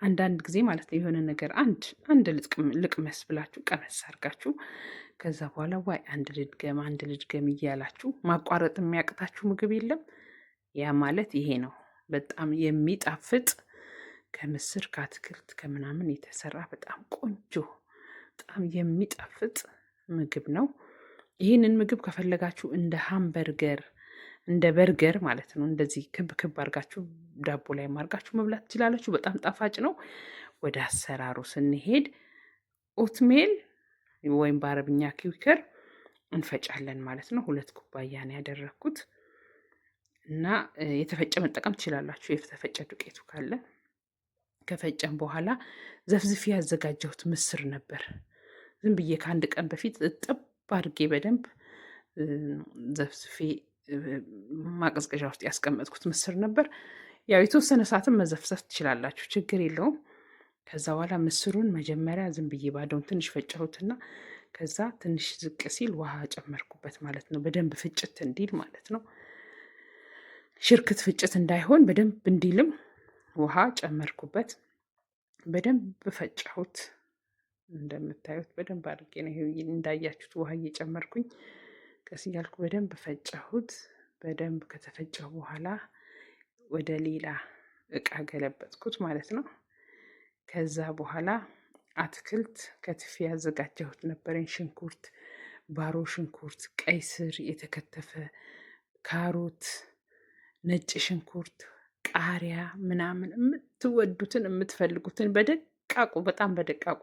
አንዳንድ ጊዜ ማለት ነው የሆነ ነገር አንድ ልቅመስ ብላችሁ ቀመስ አድርጋችሁ ከዛ በኋላ ዋይ አንድ ልድገም እያላችሁ ማቋረጥ የሚያቅታችሁ ምግብ የለም። ያ ማለት ይሄ ነው። በጣም የሚጣፍጥ ከምስር ከአትክልት ከምናምን የተሰራ በጣም ቆንጆ በጣም የሚጣፍጥ ምግብ ነው። ይህንን ምግብ ከፈለጋችሁ እንደ ሃምበርገር እንደ በርገር ማለት ነው እንደዚህ ክብ ክብ አድርጋችሁ ዳቦ ላይ አድርጋችሁ መብላት ትችላላችሁ። በጣም ጣፋጭ ነው። ወደ አሰራሩ ስንሄድ ኦትሜል ወይም በአረብኛ ኪዊከር እንፈጫለን ማለት ነው። 2 ኩባያ ነው ያደረኩት እና የተፈጨ መጠቀም ትችላላችሁ የተፈጨ ዱቄቱ ካለ። ከፈጨን በኋላ ዘፍዝፌ ያዘጋጀሁት ምስር ነበር። ዝም ብዬ ከአንድ ቀን በፊት እጥብ አድርጌ በደንብ ዘፍዝፌ ማቀዝቀዣ ውስጥ ያስቀመጥኩት ምስር ነበር። ያው የተወሰነ ሰዓትም መዘፍዘፍ ትችላላችሁ፣ ችግር የለውም። ከዛ በኋላ ምስሩን መጀመሪያ ዝም ብዬ ባዶውን ትንሽ ፈጨሁትና ከዛ ትንሽ ዝቅ ሲል ውሃ ጨመርኩበት ማለት ነው። በደንብ ፍጭት እንዲል ማለት ነው። ሽርክት ፍጭት እንዳይሆን በደንብ እንዲልም ውሃ ጨመርኩበት። በደንብ ፈጨሁት። እንደምታዩት በደንብ አድርጌ ነው እንዳያችሁት ውሃ እየጨመርኩኝ ቀስ እያልኩ በደንብ ፈጨሁት። በደንብ ከተፈጨሁ በኋላ ወደ ሌላ እቃ ገለበጥኩት ማለት ነው። ከዛ በኋላ አትክልት ከትፌ ያዘጋጀሁት ነበረኝ። ሽንኩርት፣ ባሮ ሽንኩርት፣ ቀይ ስር የተከተፈ፣ ካሮት፣ ነጭ ሽንኩርት፣ ቃሪያ ምናምን የምትወዱትን የምትፈልጉትን በደቃቁ በጣም በደቃቁ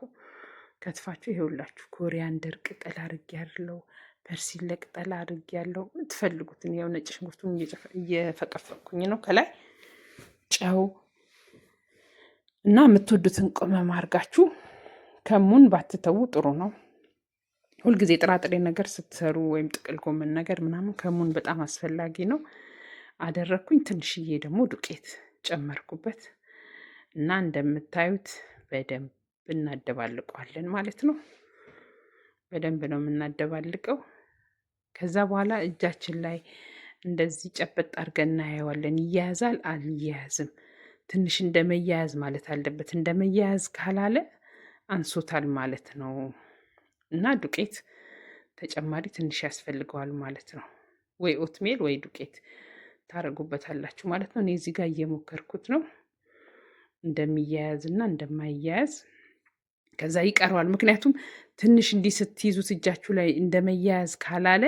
ከትፋችሁ ይሄውላችሁ። ኮሪያንደር ቅጠል አድርጌያለሁ፣ ፐርሲል ቅጠል አድርጌያለሁ። የምትፈልጉትን ያው ነጭ ሽንኩርቱን እየፈቀፈቅኩኝ ነው። ከላይ ጨው እና የምትወዱትን ቅመም አድርጋችሁ ከሙን ባትተዉ ጥሩ ነው። ሁልጊዜ ጥራጥሬ ነገር ስትሰሩ ወይም ጥቅል ጎመን ነገር ምናምን ከሙን በጣም አስፈላጊ ነው። አደረኩኝ። ትንሽዬ ደግሞ ዱቄት ጨመርኩበት እና እንደምታዩት በደንብ እናደባልቀዋለን ማለት ነው። በደንብ ነው የምናደባልቀው። ከዛ በኋላ እጃችን ላይ እንደዚህ ጨበጥ አድርገን እናየዋለን። ይያያዛል አልያያዝም፣ ትንሽ እንደመያያዝ ማለት አለበት። እንደመያያዝ ካላለ አንሶታል ማለት ነው እና ዱቄት ተጨማሪ ትንሽ ያስፈልገዋል ማለት ነው። ወይ ኦትሜል ወይ ዱቄት ታደርጉበታላችሁ ማለት ነው። እኔ እዚህ ጋር እየሞከርኩት ነው እንደሚያያዝ እና እንደማይያያዝ። ከዛ ይቀረዋል። ምክንያቱም ትንሽ እንዲህ ስትይዙት እጃችሁ ላይ እንደመያያዝ ካላለ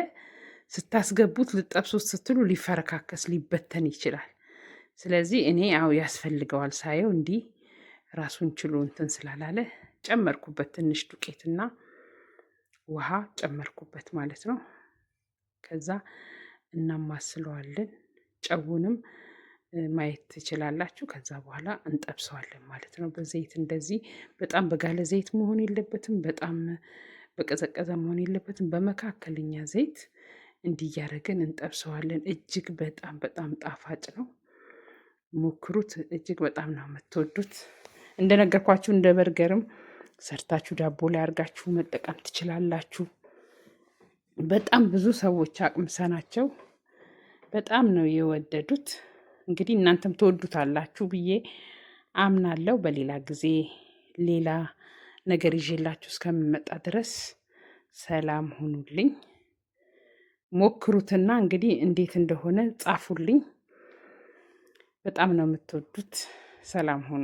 ስታስገቡት ልጠብሱት ስትሉ ሊፈረካከስ ሊበተን ይችላል። ስለዚህ እኔ ያስፈልገዋል ሳየው እንዲህ ራሱን ችሎ እንትን ስላላለ ጨመርኩበት። ትንሽ ዱቄትና ውሃ ጨመርኩበት ማለት ነው። ከዛ እናማስለዋለን። ጨውንም ማየት ትችላላችሁ። ከዛ በኋላ እንጠብሰዋለን ማለት ነው በዘይት። እንደዚህ በጣም በጋለ ዘይት መሆን የለበትም፣ በጣም በቀዘቀዘ መሆን የለበትም። በመካከለኛ ዘይት እንዲህ እያደረግን እንጠብሰዋለን። እጅግ በጣም በጣም ጣፋጭ ነው። ሞክሩት። እጅግ በጣም ነው የምትወዱት። እንደነገርኳችሁ እንደ በርገርም ሰርታችሁ ዳቦ ላይ አድርጋችሁ መጠቀም ትችላላችሁ። በጣም ብዙ ሰዎች አቅምሰናቸው በጣም ነው የወደዱት። እንግዲህ እናንተም ትወዱታላችሁ ብዬ አምናለሁ። በሌላ ጊዜ ሌላ ነገር ይዤላችሁ እስከምመጣ ድረስ ሰላም ሁኑልኝ። ሞክሩትና እንግዲህ እንዴት እንደሆነ ጻፉልኝ። በጣም ነው የምትወዱት። ሰላም ሁኑ።